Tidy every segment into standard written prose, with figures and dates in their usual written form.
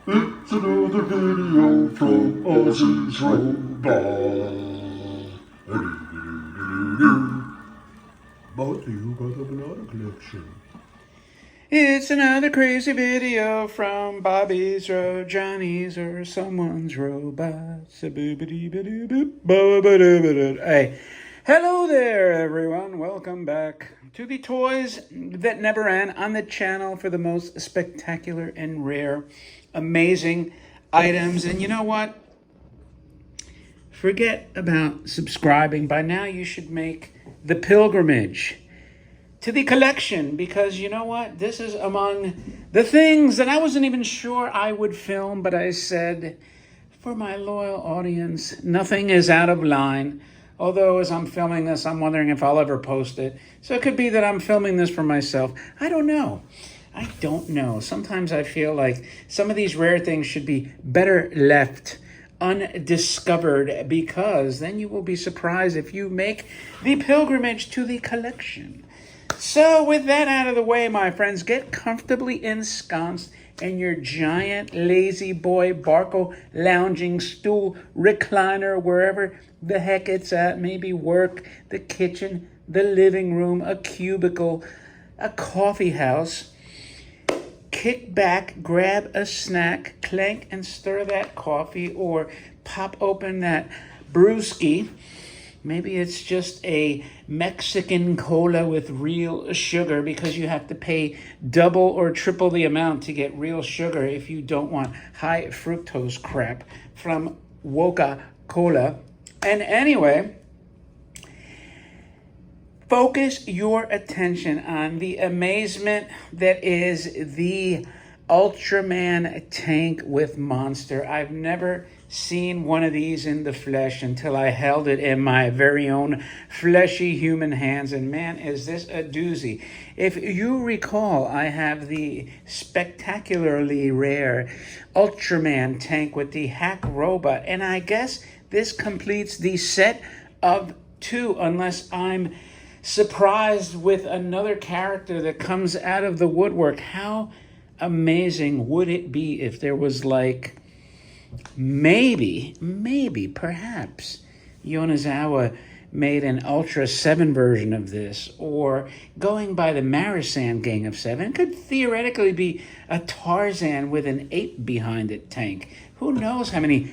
It's another video from Ozzy's Robot. Brought to you by the Banana Collection. It's another crazy video from Bobby's or Johnny's or someone's robots. Hey, hello there, everyone. Welcome back to the Toys That Never End on the channel for the most spectacular and rare, amazing items. And you know what? Forget about subscribing. By now, you should make the pilgrimage to the collection, because you know what? This is among the things that I wasn't even sure I would film, but I said, for my loyal audience, nothing is out of line. Although as I'm filming this, I'm wondering if I'll ever post it. So it could be that I'm filming this for myself. I don't know. Sometimes I feel like some of these rare things should be better left undiscovered, because then you will be surprised if you make the pilgrimage to the collection. So with that out of the way, my friends, get comfortably ensconced in your giant lazy boy Barco lounging stool recliner, wherever the heck it's at. Maybe work, the kitchen, the living room, a cubicle, a coffee house. Kick back, grab a snack, clank and stir that coffee, or pop open that brewski. Maybe it's just a Mexican cola with real sugar, because you have to pay double or triple the amount to get real sugar if you don't want high fructose crap from Coca-Cola. And anyway, focus your attention on the amazement that is the Ultraman tank with monster. I've never seen one of these in the flesh until I held it in my very own fleshy human hands, and man, is this a doozy. If you recall, I have the spectacularly rare Ultraman tank with the hack robot, and I guess this completes the set of two, unless I'm surprised with another character that comes out of the woodwork. How amazing would it be if there was, like, maybe, perhaps, Yonezawa made an Ultra 7 version of this, or going by the Marisan Gang of 7, it could theoretically be a Tarzan with an 8 behind it tank. Who knows how many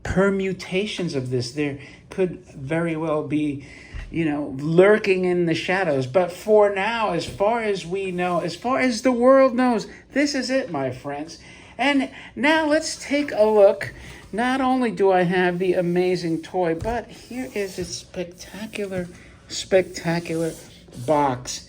permutations of this there could very well be, lurking in the shadows. But for now, as far as we know, as far as the world knows, this is it, my friends. And now let's take a look. Not only do I have the amazing toy, but here is its spectacular box.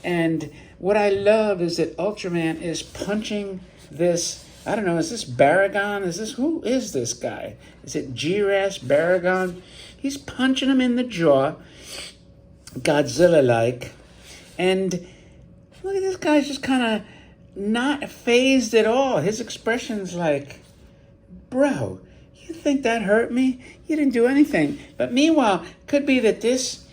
And what I love is that Ultraman is punching this, I don't know, is this Baragon? Who is this guy? Is it Giras Baragon? He's punching him in the jaw, Godzilla-like. And look at this guy's just kind of not phased at all. His expression's like, bro, you think that hurt me? You didn't do anything. But meanwhile, could be that this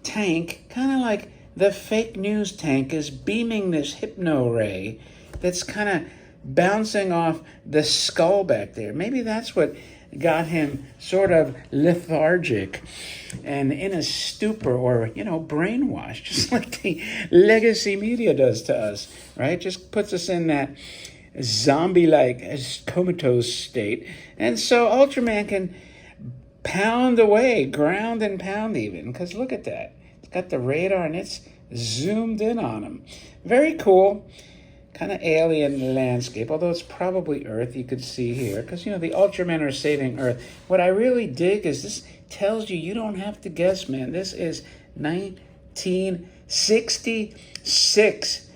tank, kind of like the fake news tank, is beaming this hypno ray that's kind of bouncing off the skull back there. Maybe that's what got him sort of lethargic and in a stupor, or, brainwashed, just like the legacy media does to us, right? Just puts us in that zombie-like comatose state. And so Ultraman can pound away, ground and pound even, because look at that. It's got the radar and it's zoomed in on him. Very cool. Kind of alien landscape, although it's probably Earth, you could see here, because, the Ultramen are saving Earth. What I really dig is this tells you don't have to guess, man. This is 1966.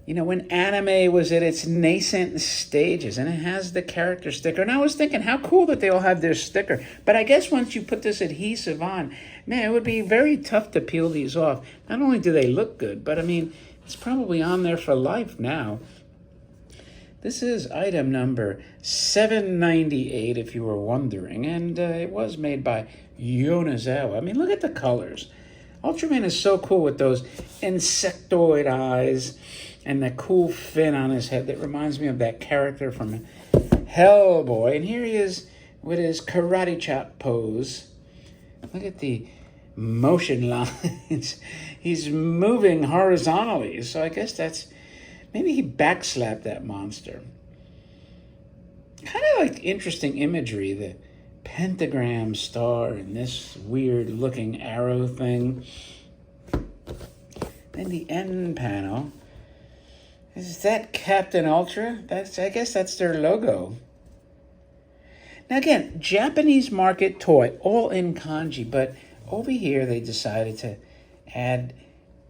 When anime was at its nascent stages, and it has the character sticker. And I was thinking, how cool that they all have their sticker. But I guess once you put this adhesive on, man, it would be very tough to peel these off. Not only do they look good, but, it's probably on there for life now. This is item number 798, if you were wondering, and it was made by Yonezawa. Look at the colors. Ultraman is so cool with those insectoid eyes and the cool fin on his head that reminds me of that character from Hellboy. And here he is with his karate chop pose. Look at the motion lines. He's moving horizontally, so I guess that's, maybe he backslapped that monster. Kind of like interesting imagery, the pentagram star and this weird looking arrow thing. Then the end panel. Is that Captain Ultra? I guess that's their logo. Now again, Japanese market toy, all in kanji, but over here they decided to add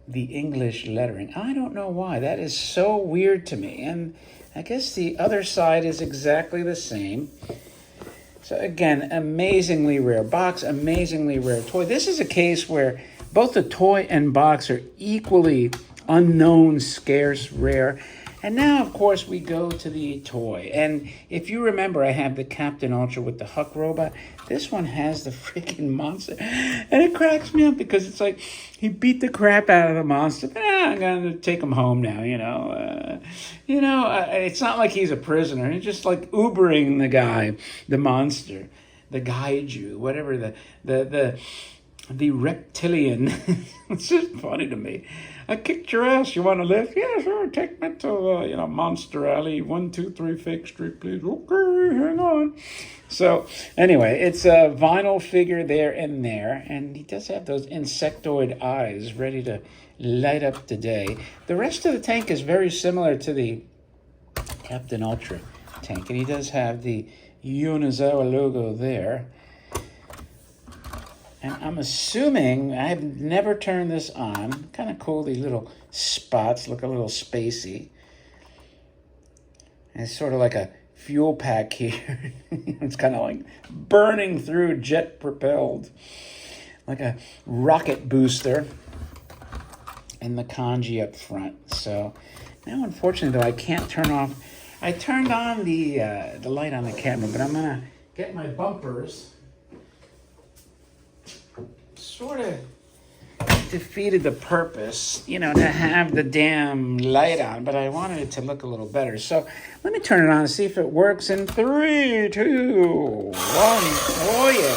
the English lettering. I don't know why. That is so weird to me. And I guess the other side is exactly the same. So again, amazingly rare box, amazingly rare toy. This is a case where both the toy and box are equally unknown, scarce, rare. And now, of course, we go to the toy. And if you remember, I have the Captain Ultra with the Huck robot. This one has the freaking monster. And it cracks me up because it's like he beat the crap out of the monster. But I'm going to take him home now, it's not like he's a prisoner. He's just like Ubering the guy, the monster, the gaiju, whatever, the reptilian. It's just funny to me. I kicked your ass. You want to lift? Yeah, sure. Take me to, Monster Alley, 123 Fake Street, please. Okay, hang on. So, anyway, it's a vinyl figure there and there. And he does have those insectoid eyes ready to light up the day. The rest of the tank is very similar to the Captain Ultra tank. And he does have the Yonezawa logo there. And I'm assuming, I've never turned this on. Kind of cool, these little spots look a little spacey. And it's sort of like a fuel pack here. It's kind of like burning through, jet propelled. Like a rocket booster. And the kanji up front. So now unfortunately though, I can't turn off. I turned on the light on the camera, but I'm going to get my bumpers. Sort of defeated the purpose, to have the damn light on, but I wanted it to look a little better. So let me turn it on and see if it works in 3, 2, 1. Oh, yeah.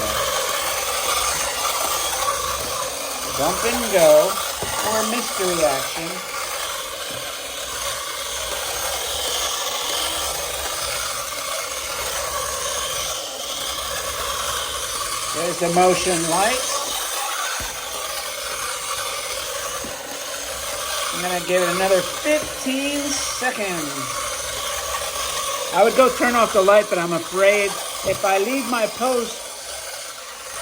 Bump and go, or mystery action. There's the motion light. I'm going to give it another 15 seconds. I would go turn off the light, but I'm afraid if I leave my post,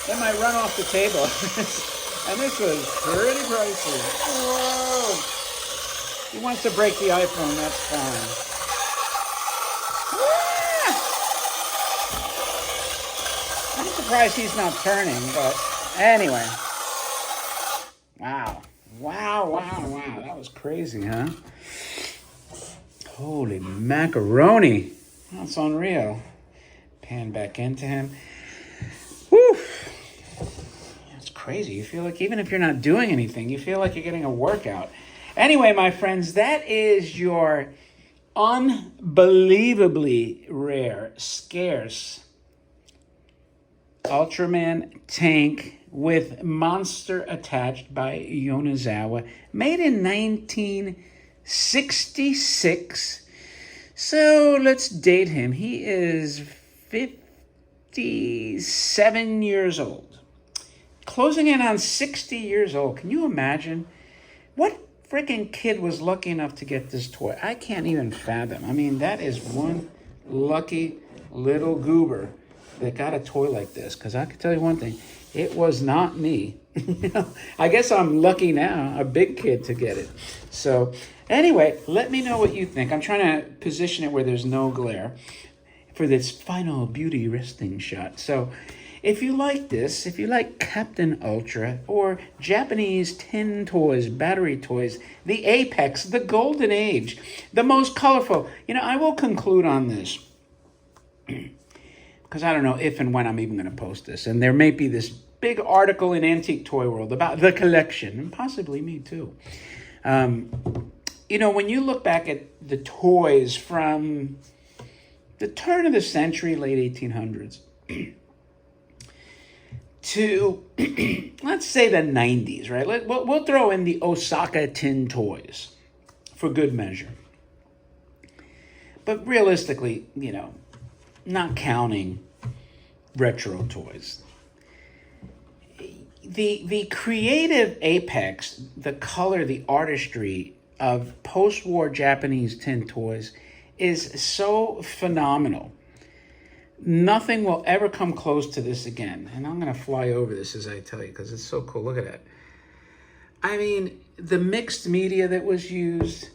it might run off the table. And this was pretty pricey. Whoa. He wants to break the iPhone, that's fine. Ah! I'm surprised he's not turning, but anyway. Wow. Wow. That was crazy, huh? Holy macaroni. That's unreal. Pan back into him. Whew. That's crazy. You feel like even if you're not doing anything, you feel like you're getting a workout. Anyway, my friends, that is your unbelievably rare, scarce Ultraman tank with monster attached by Yonezawa, made in 1966. So let's date him. He is 57 years old. Closing in on 60 years old. Can you imagine? What freaking kid was lucky enough to get this toy? I can't even fathom. I mean, that is one lucky little goober that got a toy like this. Because I can tell you one thing. It was not me. I guess I'm lucky now, a big kid, to get it. So anyway, let me know what you think. I'm trying to position it where there's no glare for this final beauty resting shot. So if you like this, if you like Captain Ultra or Japanese tin toys, battery toys, the apex, the golden age, the most colorful, I will conclude on this. Because I don't know if and when I'm even going to post this. And there may be this big article in Antique Toy World about the collection, and possibly me too. you know, when you look back at the toys from the turn of the century, late 1800s, to, let's say, the 90s, right? We'll throw in the Osaka tin toys for good measure. But realistically, you know, not counting retro toys, the creative apex, the color, the artistry of post-war Japanese tin toys is so phenomenal. Nothing will ever come close to this again. And I'm going to fly over this as I tell you because it's so cool. Look at that. I mean, the mixed media that was used,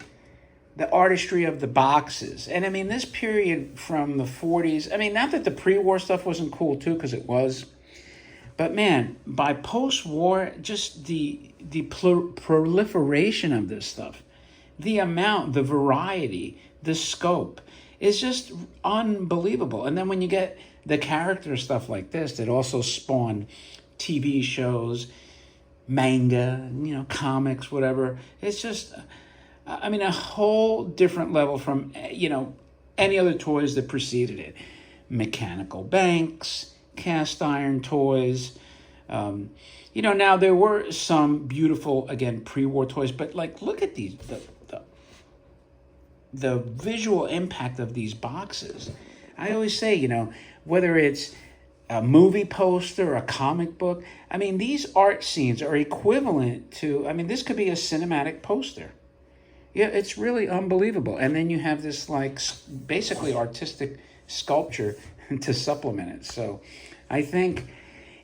the artistry of the boxes. And I mean, this period from the 40s, I mean, not that the pre-war stuff wasn't cool too, because it was. But man, by post-war, just the proliferation of this stuff, the amount, the variety, the scope is just unbelievable. And then when you get the character stuff like this that also spawn TV shows, manga, you know, comics, whatever, it's just, I mean, a whole different level from, you know, any other toys that preceded it. Mechanical banks, cast iron toys. You know, now there were some beautiful, again, pre-war toys, but like, look at these, the visual impact of these boxes. I always say, you know, whether it's a movie poster, a comic book, I mean, these art scenes are equivalent to, I mean, this could be a cinematic poster. Yeah, it's really unbelievable. And then you have this like basically artistic sculpture to supplement it. So I think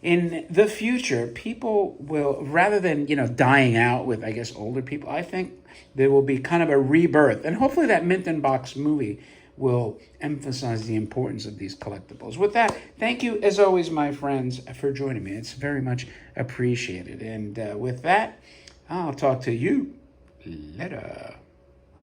in the future, people will, rather than, you know, dying out with, I guess, older people, I think there will be kind of a rebirth. And hopefully that Mint in Box movie will emphasize the importance of these collectibles. With that, thank you, as always, my friends, for joining me. It's very much appreciated. And with that, I'll talk to you later.